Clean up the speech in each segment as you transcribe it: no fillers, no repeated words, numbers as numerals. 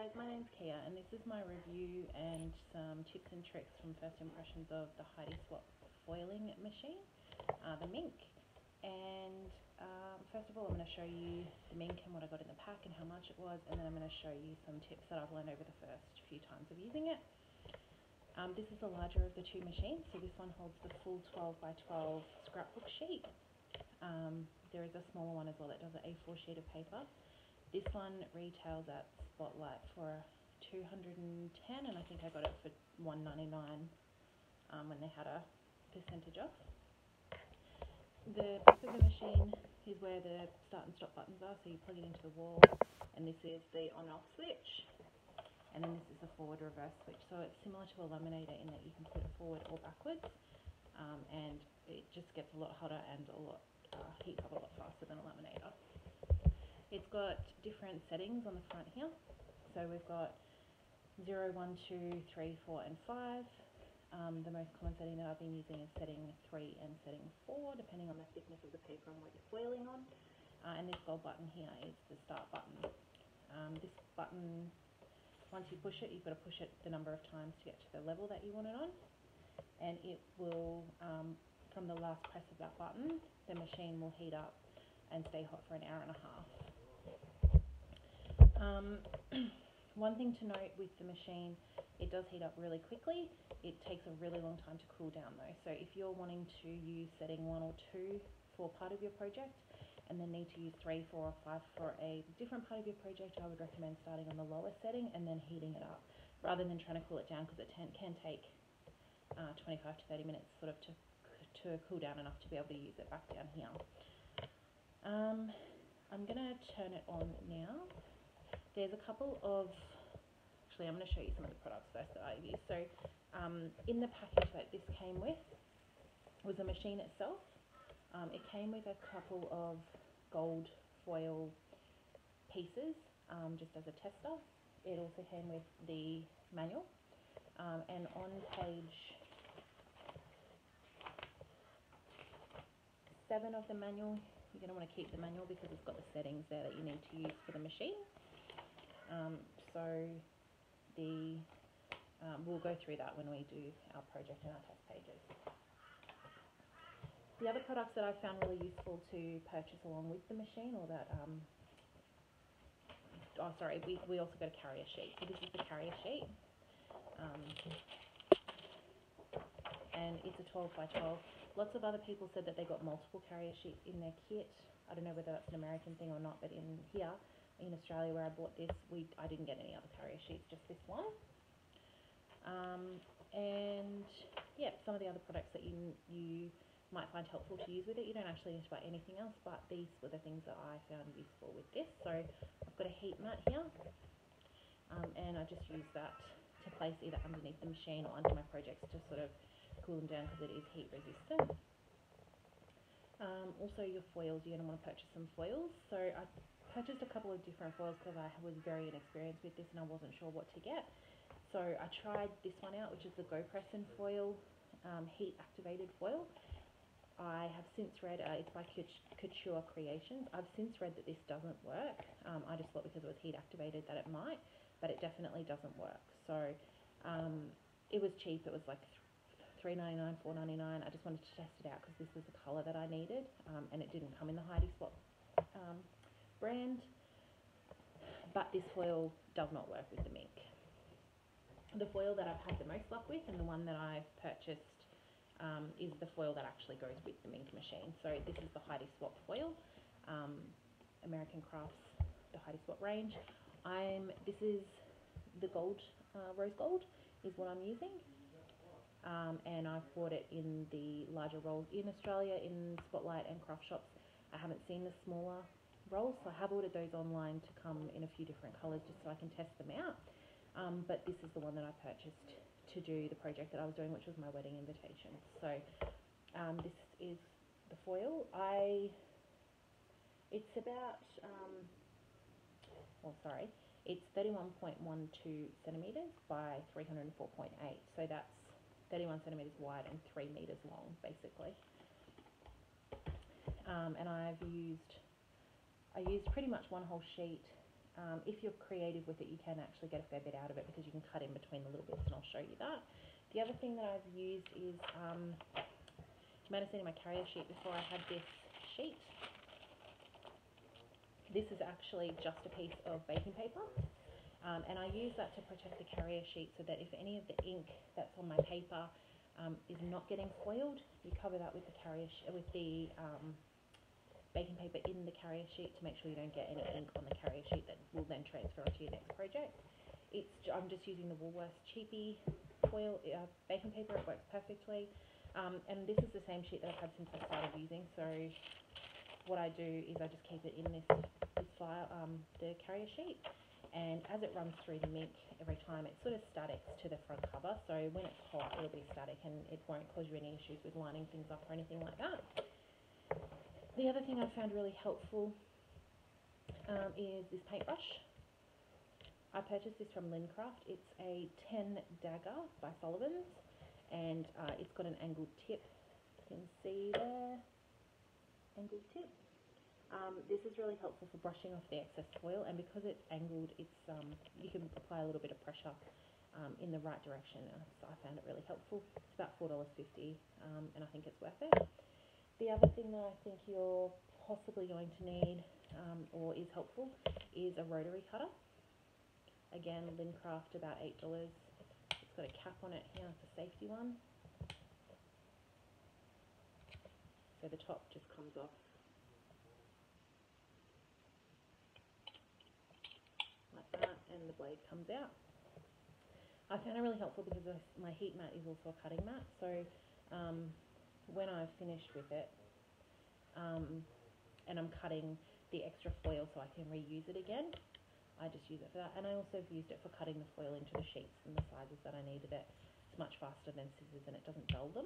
guys, my name's Kia and this is my review and some tips and tricks from first impressions of the Heidi Swapp foiling machine, the Minc. And first of all, I'm going to show you the Minc and what I got in the pack and how much it was, and then I'm going to show you some tips that I've learned over the first few times of using it. This is the larger of the two machines, so this one holds the full 12 by 12 scrapbook sheet. There is a smaller one as well that does an A4 sheet of paper. This one retails at Spotlight for $210, and I think I got it for $199 when they had a percentage off. The back of the machine is where the start and stop buttons are, so you plug it into the wall, and this is the on-off switch, and then this is the forward-reverse switch. So it's similar to a laminator in that you can put it forward or backwards, and it just gets a lot hotter and heats up a lot faster than a laminator. It's got different settings on the front here. So we've got 0, 1, 2, 3, 4 and 5. The most common setting that I've been using is setting 3 and setting 4, depending on the thickness of the paper and what you're foiling on. And this gold button here is the start button. This button, once you push it, you've got to push it the number of times to get to the level that you want it on. And it will, from the last press of that button, the machine will heat up and stay hot for an hour and a half. One thing to note with the machine, it does heat up really quickly. It takes a really long time to cool down though. So if you're wanting to use setting 1 or 2 for part of your project and then need to use 3, 4 or 5 for a different part of your project, I would recommend starting on the lower setting and then heating it up rather than trying to cool it down, because it can take 25 to 30 minutes sort of to cool down enough to be able to use it back down here. I'm going to turn it on now. There's a couple of, actually I'm going to show you some of the products first that I've used. So in the package that this came with was the machine itself. It came with a couple of gold foil pieces just as a tester. It also came with the manual, and on page 7 of the manual, you're going to want to keep the manual because it's got the settings there that you need to use for the machine. We'll go through that when we do our project and our test pages. The other products that I found really useful to purchase along with the machine, or that, we also got a carrier sheet. So this is the carrier sheet, and it's a 12 by 12. Lots of other people said that they got multiple carrier sheets in their kit. I don't know whether that's an American thing or not, but in Australia where I bought this, I didn't get any other carrier sheets, just this one. And yeah, some of the other products that you might find helpful to use with it. You don't actually need to buy anything else, but these were the things that I found useful with this. So I've got a heat mat here, and I just use that to place either underneath the machine or under my projects to sort of cool them down because it is heat resistant. Also your foils, you're going to want to purchase some foils. So I purchased a couple of different foils because I was very inexperienced with this and I wasn't sure what to get. So I tried this one out, which is the Go Pressin foil, heat activated foil. I have since read, it's by Couture Creations. I've since read that this doesn't work. I just thought because it was heat activated that it might, but it definitely doesn't work. So it was cheap. It was like $3.99, $4.99. I just wanted to test it out because this was the colour that I needed, and it didn't come in the Heidi Swapp brand. But this foil does not work with the Minc. The foil that I've had the most luck with, and the one that I've purchased, is the foil that actually goes with the Minc machine. So this is the Heidi Swapp foil, American Crafts, the Heidi Swapp range. This is the gold, rose gold is what I'm using, and I've bought it in the larger rolls in Australia in Spotlight and craft shops. I haven't seen the smaller rolls, so I have ordered those online to come in a few different colours just so I can test them out. But this is the one that I purchased to do the project that I was doing, which was my wedding invitation. So this is the foil. It's about, it's 31.12 centimetres by 304.8. So that's 31 centimetres wide and 3 metres long, basically. And I used pretty much one whole sheet if you're creative with it, you can actually get a fair bit out of it because you can cut in between the little bits, and I'll show you that. The other thing that I've used is, you might have seen in my carrier sheet before, I had this sheet. This is actually just a piece of baking paper, and I use that to protect the carrier sheet so that if any of the ink that's on my paper is not getting foiled, you cover that with the baking paper in the carrier sheet to make sure you don't get any ink on the carrier sheet that will then transfer onto your next project. I'm just using the Woolworths cheapy foil baking paper. It works perfectly, and this is the same sheet that I've had since I started using. So what I do is I just keep it in this file, the carrier sheet, and as it runs through the Minc every time, it sort of statics to the front cover. So when it's hot, it'll be static, and it won't cause you any issues with lining things up or anything like that. The other thing I found really helpful is this paintbrush. I purchased this from Lincraft. It's a 10 dagger by Sullivan's, and it's got an angled tip. You can see there, angled tip. This is really helpful for brushing off the excess foil, and because it's angled, you can apply a little bit of pressure in the right direction. So I found it really helpful. It's about $4.50, and I think it's worth it. The other thing that I think you're possibly going to need, or is helpful, is a rotary cutter. Again, Lincraft, about $8. It's got a cap on it here, it's a safety one. So the top just comes off like that, and the blade comes out. I found it really helpful because my heat mat is also a cutting mat, so when I've finished with it, and I'm cutting the extra foil so I can reuse it again, I just use it for that. And I also have used it for cutting the foil into the sheets and the sizes that I needed it. It's much faster than scissors, and it doesn't dull them.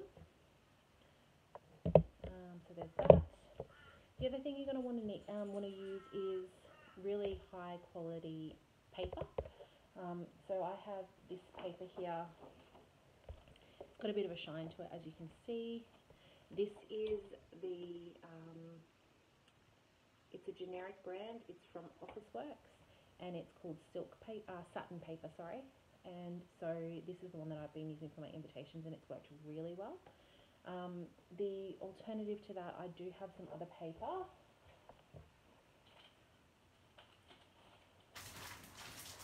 So there's that. The other thing you're going to want to use is really high quality paper. So I have this paper here. It's got a bit of a shine to it, as you can see. This is it's a generic brand. It's from Officeworks, and it's called satin paper, sorry. And so this is the one that I've been using for my invitations, and it's worked really well. The alternative to that, I do have some other paper,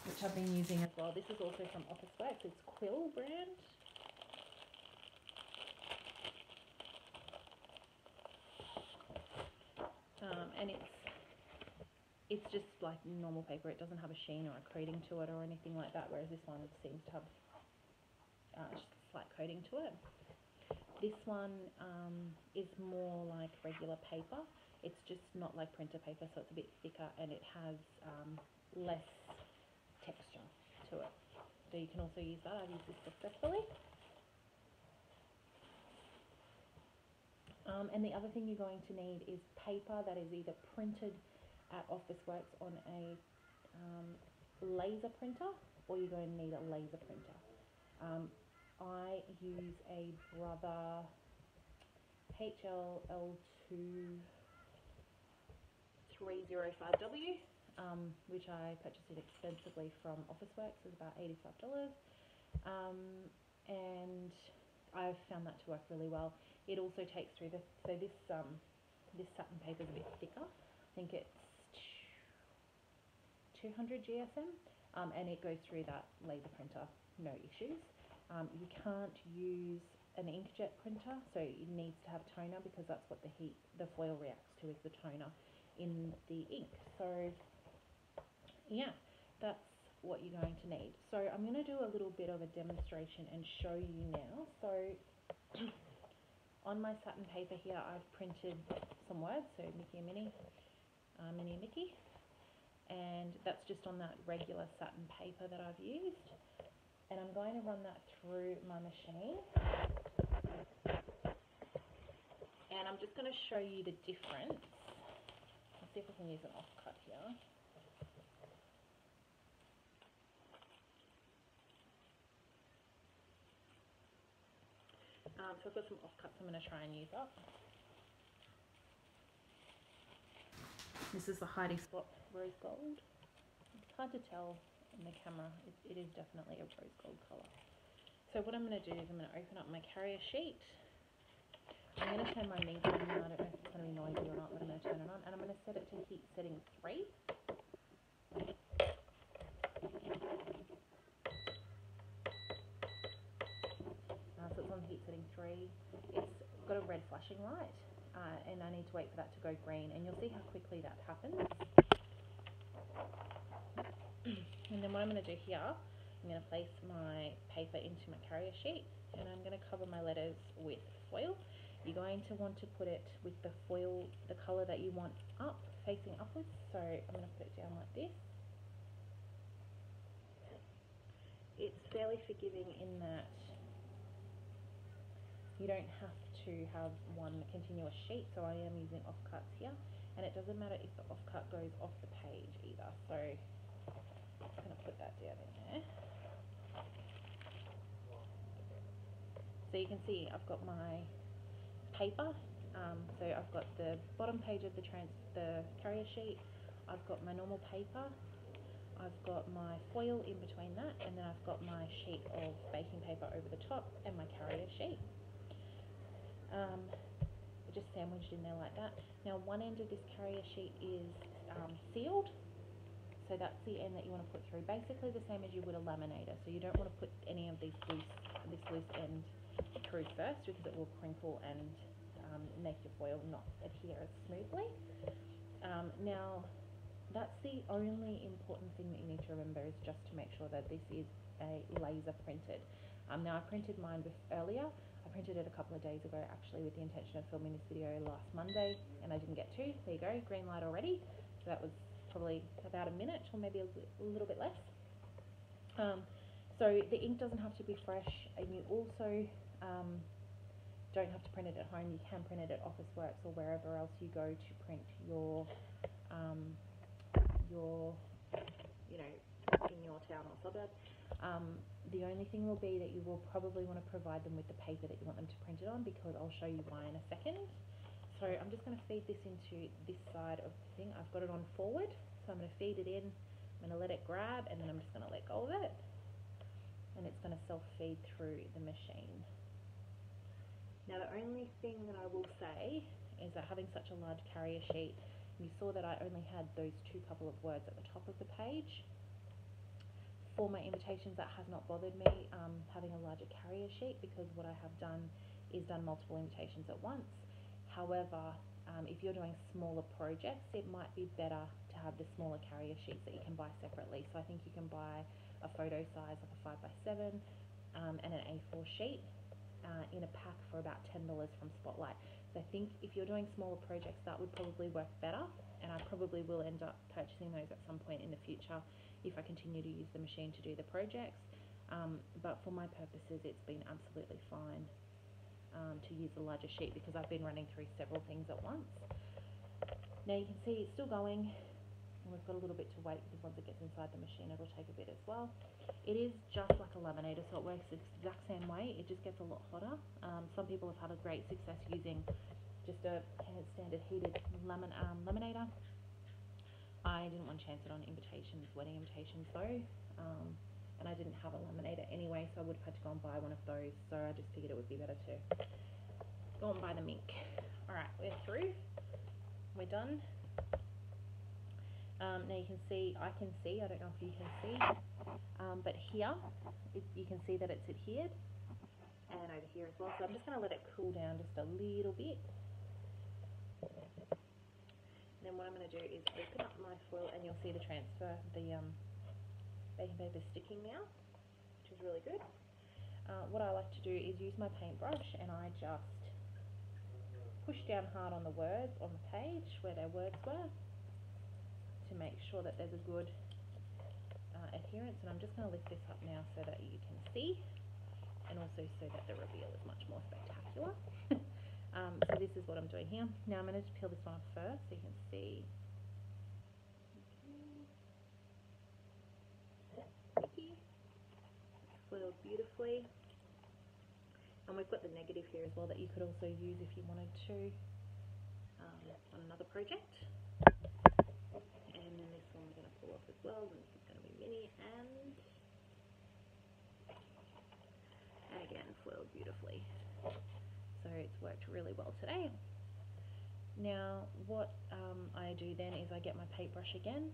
which I've been using as well. This is also from Officeworks. It's Quill brand. And it's just like normal paper. It doesn't have a sheen or a coating to it or anything like that, whereas this one seems to have just a slight coating to it. This one is more like regular paper. It's just not like printer paper, so it's a bit thicker, and it has less texture to it. So you can also use that. I've used this successfully. And the other thing you're going to need is paper that is either printed at Officeworks on a laser printer, or you're going to need a laser printer. I use a Brother HLL2305W, which I purchased inexpensively from Officeworks. It was about $85. And I've found that to work really well. It also takes through this satin paper is a bit thicker. I think it's 200 GSM, and it goes through that laser printer, no issues. You can't use an inkjet printer, so it needs to have toner, because that's what the foil reacts to, is the toner in the ink. So yeah, that's what you're going to need. So I'm going to do a little bit of a demonstration and show you now. So on my satin paper here, I've printed some words, so Mickey and Minnie, Minnie and Mickey, and that's just on that regular satin paper that I've used. And I'm going to run that through my machine, and I'm just going to show you the difference. Let's see if we can use an offcut here. So I've got some offcuts I'm going to try and use up. This is the Heidi Swapp Rose Gold. hard to tell in the camera. It is definitely a rose gold colour. So what I'm going to do is I'm going to open up my carrier sheet. I'm going to turn my Minc on now. I don't know if it's going to be noisy or not, but I'm going to turn it on. And I'm going to set it to heat setting 3. So it's on heat setting 3. It's got a red flashing light. And I need to wait for that to go green. And you'll see how quickly that happens. And then what I'm going to do here, I'm going to place my paper into my carrier sheet, and I'm going to cover my letters with foil. You're going to want to put it with the foil, the colour that you want up, facing upwards. So I'm going to put it down like this. It's fairly forgiving in that you don't have to have one continuous sheet, so I am using offcuts here, and it doesn't matter if the offcut goes off the page either. So I'm going to put that down in there. So you can see I've got my paper. So I've got the bottom page of the carrier sheet. I've got my normal paper. I've got my foil in between that, and then I've got my sheet of baking paper over the top and my carrier sheet. Just sandwiched in there like that. Now one end of this carrier sheet is sealed. So that's the end that you want to put through, basically the same as you would a laminator. So you don't want to put any of this loose end through first, because it will crinkle and make your foil not adhere as smoothly. Now that's the only important thing that you need to remember, is just to make sure that this is a laser printed. Now I printed mine earlier. I printed it a couple of days ago actually, with the intention of filming this video last Monday, and I didn't get to. There you go, green light already. So that was probably about a minute, or maybe a little bit less. So the ink doesn't have to be fresh, and you also don't have to print it at home. You can print it at Officeworks or wherever else you go to print your in your town or suburb. The only thing will be that you will probably want to provide them with the paper that you want them to print it on, because I'll show you why in a second. So I'm just going to feed this into this side of the thing. I've got it on forward, so I'm going to feed it in. I'm going to let it grab, and then I'm just going to let go of it, and it's going to self-feed through the machine. Now the only thing that I will say is that having such a large carrier sheet, you saw that I only had those couple of words at the top of the page. For my invitations, that has not bothered me, having a larger carrier sheet, because what I have done is done multiple invitations at once. However, if you're doing smaller projects, it might be better to have the smaller carrier sheets that you can buy separately. So I think you can buy a photo size, like a 5x7, and an A4 sheet in a pack for about $10 from Spotlight. So I think if you're doing smaller projects, that would probably work better, and I probably will end up purchasing those at some point in the future if I continue to use the machine to do the projects. But for my purposes, it's been absolutely fine to use the larger sheet, because I've been running through several things at once. Now you can see it's still going, and we've got a little bit to wait, because once it gets inside the machine, it'll take a bit as well. It is just like a laminator, so it works the exact same way. It just gets a lot hotter. Some people have had a great success using just a standard heated laminator. I didn't want to chance it on invitations, wedding invitations though, and I didn't have a laminator anyway, so I would have had to go and buy one of those, so I just figured it would be better to go and buy the Minc. Alright, we're through. We're done. Now you can see, I can see, I don't know if you can see, but here, you can see that it's adhered, and over here as well, so I'm just going to let it cool down just a little bit. And then what I'm going to do is open up my foil, and you'll see the transfer, the baking paper sticking now, which is really good. What I like to do is use my paintbrush, and I just push down hard on the words on the page where their words were, to make sure that there's a good adherence. And I'm just going to lift this up now so that you can see, and also so that the reveal is much more spectacular. So this is what I'm doing here. Now I'm going to just peel this one off first so you can see. Okay. It's foiled beautifully. And we've got the negative here as well that you could also use if you wanted to on another project. And then this one we're going to pull off as well, and it's going to shiny and again foiled beautifully. So it's worked really well today. Now what I do then is I get my paintbrush again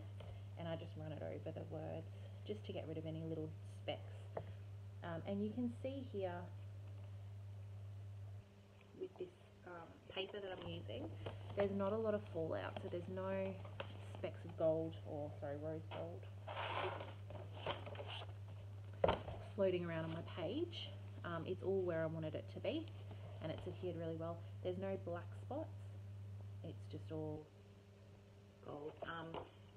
and I just run it over the words just to get rid of any little specks. And you can see here with this paper that I'm using, there's not a lot of fallout, so there's no specks of gold, or sorry, rose gold floating around on my page. It's all where I wanted it to be, and it's adhered really well. There's no black spots, it's just all gold.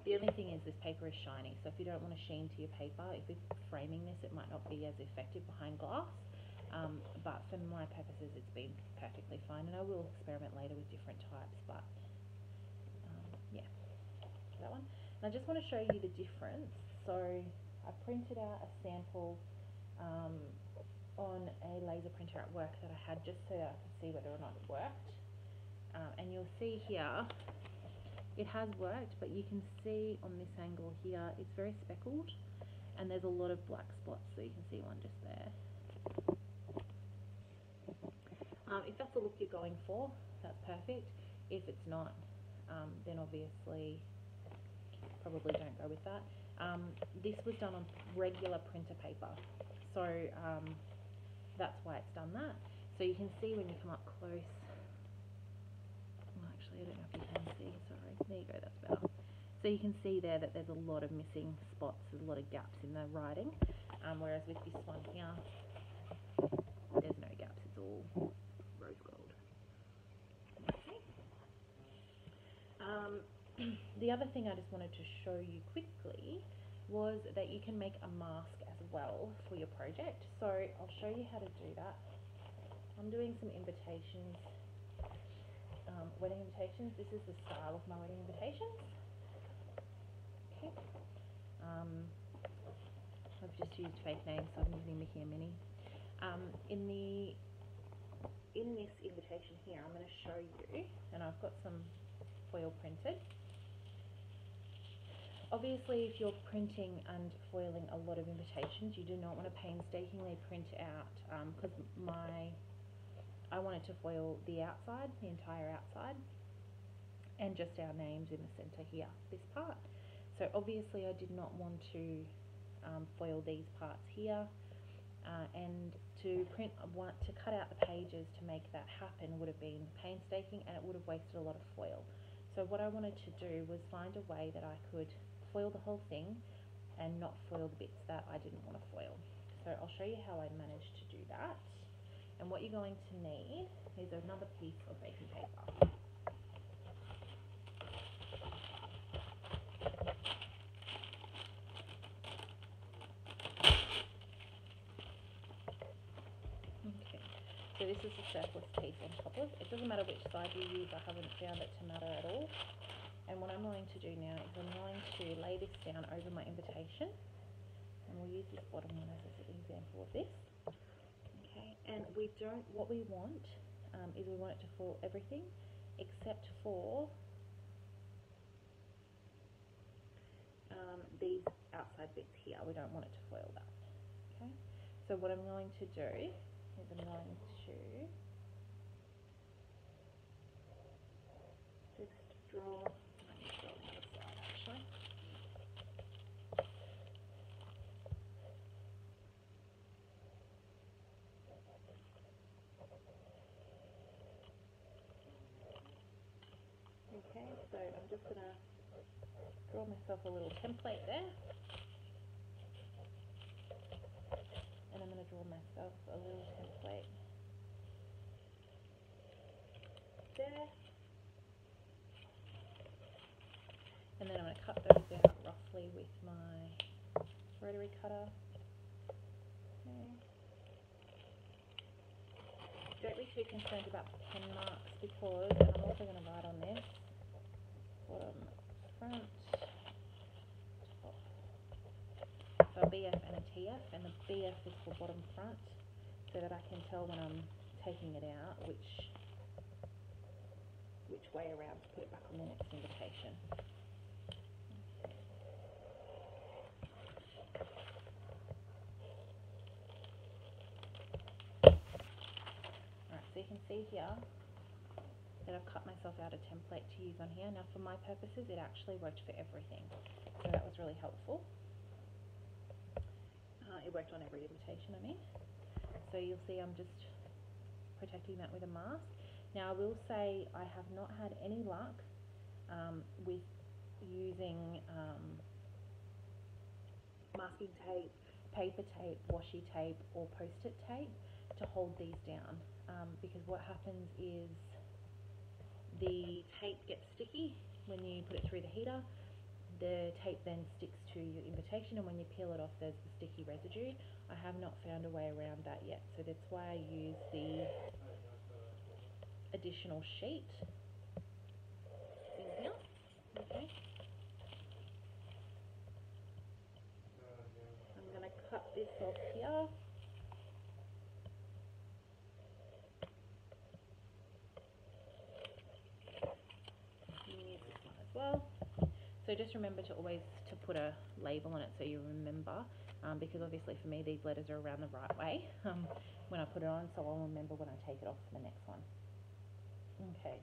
The only thing is this paper is shiny, so if you don't want to sheen to your paper, if you're framing this, it might not be as effective behind glass, but for my purposes it's been perfectly fine, and I will experiment later with different types, but yeah, that one. And I just want to show you the difference. So I printed out a sample on a laser printer at work that I had, just so I could see whether or not it worked, and you'll see here it has worked, but you can see on this angle here it's very speckled and there's a lot of black spots, so you can see one just there. If that's the look you're going for, that's perfect. If it's not, then obviously probably don't go with that. This was done on regular printer paper, so that's why it's done that. So you can see when you come up close, well, actually I don't know if you can see, sorry, there you go, that's better. So you can see there that there's a lot of missing spots, there's a lot of gaps in the writing, whereas with this one here, there's no gaps, it's all rose gold. Okay. The other thing I just wanted to show you quickly was that you can make a mask as well for your project. So I'll show you how to do that. I'm doing some invitations, wedding invitations. This is the style of my wedding invitations. Okay. I've just used fake names, so I'm using Mickey and Minnie. In this invitation here, I'm going to show you, and I've got some foil printed. Obviously, if you're printing and foiling a lot of invitations, you do not want to painstakingly print out, because I wanted to foil the outside, the entire outside, and just our names in the center here, this part. So obviously I did not want to foil these parts here, and to cut out the pages to make that happen would have been painstaking, and it would have wasted a lot of foil. So what I wanted to do was find a way that I could foil the whole thing and not foil the bits that I didn't want to foil. So I'll show you how I managed to do that. And what you're going to need is another piece of baking paper. Okay, so this is the surplus piece on top of. It doesn't matter which side you use, I haven't found it to matter at all. And what I'm going to do now is I'm going to lay this down over my invitation, and we'll use this bottom one as an example of this. Okay, and what we want is we want it to foil everything except for these outside bits here. We don't want it to foil that. Okay, so what I'm going to do is I'm going to just draw. Okay, so I'm just going to draw myself a little template there, and I'm going to draw myself a little template there, and then I'm going to cut those out roughly with my rotary cutter. Okay. Don't be too concerned about the pen marks, because, and I'm also going to write on this, bottom, front, top. So a BF and a TF, and the BF is for bottom front, so that I can tell when I'm taking it out which way around to put it back on the next invitation. see here that I've cut myself out a template to use on here. Now for my purposes it actually worked for everything, so that was really helpful. It worked on every invitation, I mean. So you'll see I'm just protecting that with a mask. Now I will say I have not had any luck with using masking tape, paper tape, washi tape or post-it tape to hold these down, because what happens is the tape gets sticky when you put it through the heater. The tape then sticks to your invitation, and when you peel it off there's the sticky residue. I have not found a way around that yet, so that's why I use the additional sheet in here. Okay. I'm going to cut this off here. Use this one as well. So just remember to always put a label on it so you remember, because obviously for me these letters are around the right way when I put it on, so I'll remember when I take it off for the next one. Okay,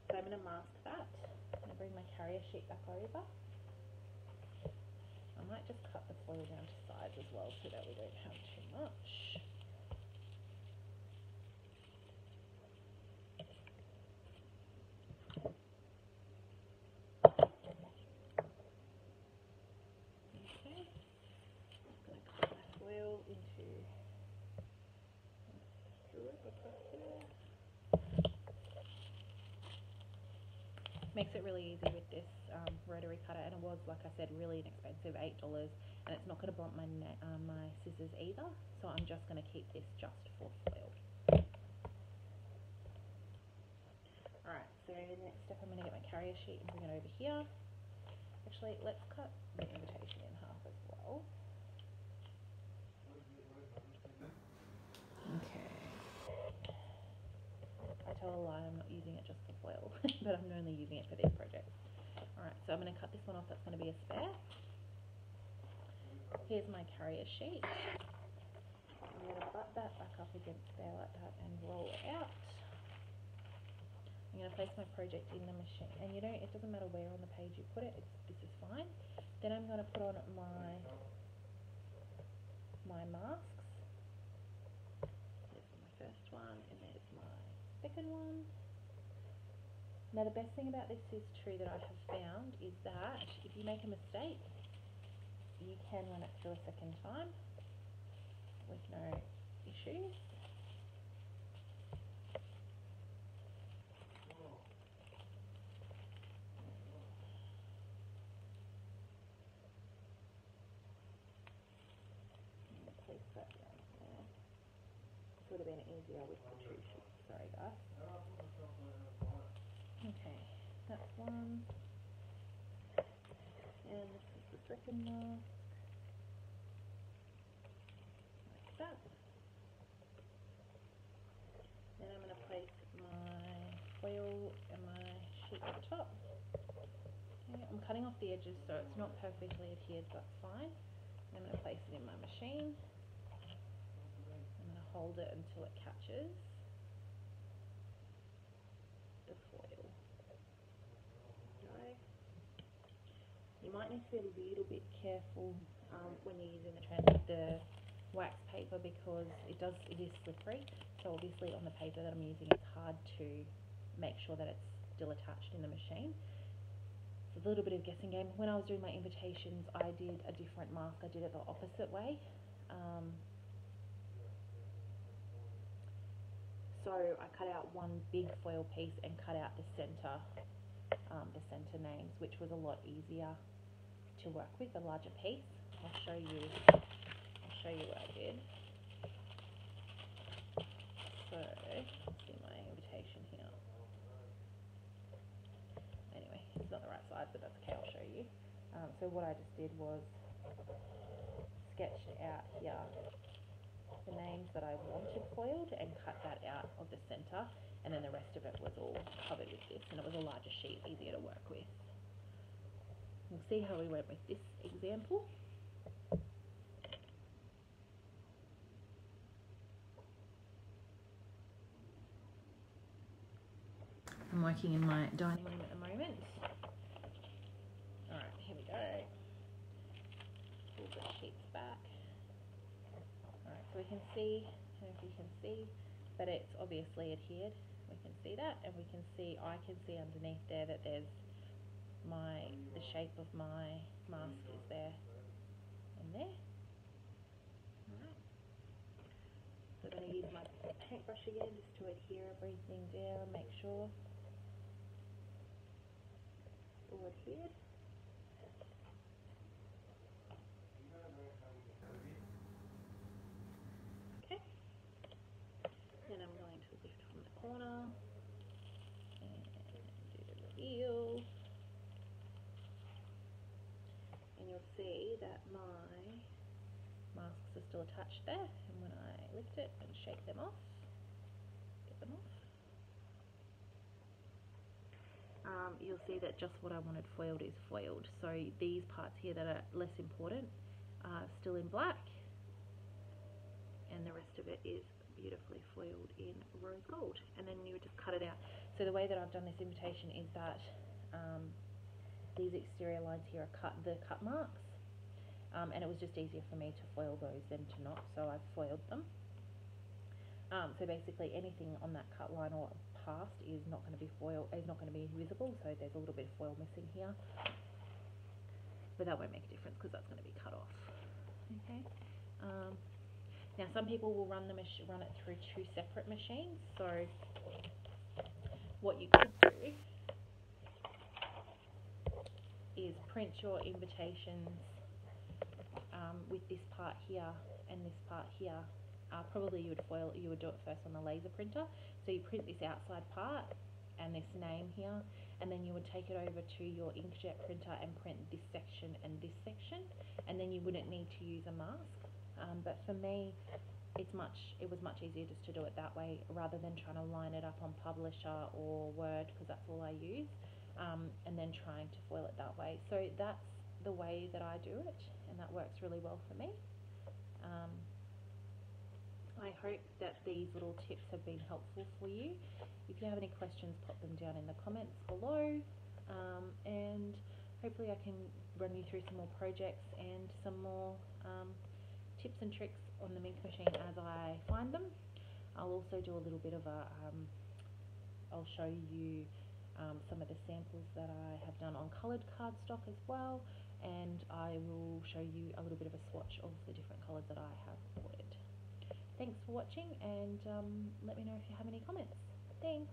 so I'm going to mask that. I'm going to bring my carrier sheet back over. I might just cut the foil down to size as well so that we don't have too much. Okay, I'm going to cut my foil into across there. Makes it really easy with this rotary cutter, and it was, like I said, really inexpensive, $8, and it's not going to blunt my my scissors either, so I'm just going to keep this just for foil. Alright, so the next step, I'm going to get my carrier sheet and bring it over here. Actually, let's cut the invitation in half as well. Okay. I tell a lie, I'm not using it just for foil, but I'm only using it for these projects. Alright, so I'm going to cut this one off, that's going to be a spare. Here's my carrier sheet. I'm going to butt that back up against there like that and roll it out. I'm going to place my project in the machine, and it doesn't matter where on the page you put it, this is fine. Then I'm going to put on my masks. There's my first one, and there's my second one. Now the best thing about this is true that I have found is that if you make a mistake, you can run it through a second time with no issues. Place that down there. This would have been easier with the two sheets, sorry guys. Okay, that's one. And this is the second mask. Like that. Then I'm going to place my foil and my sheet on top. Okay, I'm cutting off the edges so it's not perfectly adhered, that's fine. I'm going to place it in my machine. I'm going to hold it until it catches the foil. Okay. You might need to be a little bit careful when you're using the wax paper, because it is slippery. So obviously on the paper that I'm using, it's hard to make sure that it's still attached in the machine. It's a little bit of a guessing game. When I was doing my invitations, I did a different mask. I did it the opposite way. So I cut out one big foil piece and cut out the center names, which was a lot easier to work with, a larger piece. I'll show you what I did. So, let's see my invitation here. Anyway, it's not the right size, but that's okay, I'll show you. So what I just did was sketch out here the names that I wanted foiled and cut that out of the center, and then the rest of it was all covered with this, and it was a larger sheet, easier to work with. We'll see how we went with this example. working in my dining room at the moment. Alright, here we go. Pull the sheets back. Alright, so we can see, I don't know if you can see, but it's obviously adhered. We can see that, and we can see, I can see underneath there that there's the shape of my mask is there and there. Alright. So I'm going to use my paintbrush again just to adhere everything down, make sure it's all adhered. Okay. Then I'm going to lift from the corner and do the reveal. And you'll see that my masks are still attached there, and when I lift it and shake them off, get them off, you'll see that just what I wanted foiled is foiled. So these parts here that are less important are still in black, and the rest of it is beautifully foiled in rose gold. And then you would just cut it out. So the way that I've done this invitation is that these exterior lines here are the cut marks, and it was just easier for me to foil those than to not, so I've foiled them. So basically anything on that cut line or past is not going to be visible, so there's a little bit of foil missing here, but that won't make a difference because that's going to be cut off. Okay. Now some people will run it through two separate machines, so what you could do is print your invitations with this part here and this part here. Probably you would do it first on the laser printer. So you print this outside part and this name here, and then you would take it over to your inkjet printer and print this section and this section, and then you wouldn't need to use a mask. But for me, it was much easier just to do it that way rather than trying to line it up on Publisher or Word, because that's all I use, and then trying to foil it that way. So that's the way that I do it, and that works really well for me. I hope that these little tips have been helpful for you. If you have any questions, pop them down in the comments below, and hopefully I can run you through some more projects and some more tips and tricks on the Minc machine as I find them. I'll also do a little bit of I'll show you some of the samples that I have done on coloured cardstock as well, and I will show you a little bit of a swatch of the different colours that I have ordered. Thanks for watching, and let me know if you have any comments. Thanks.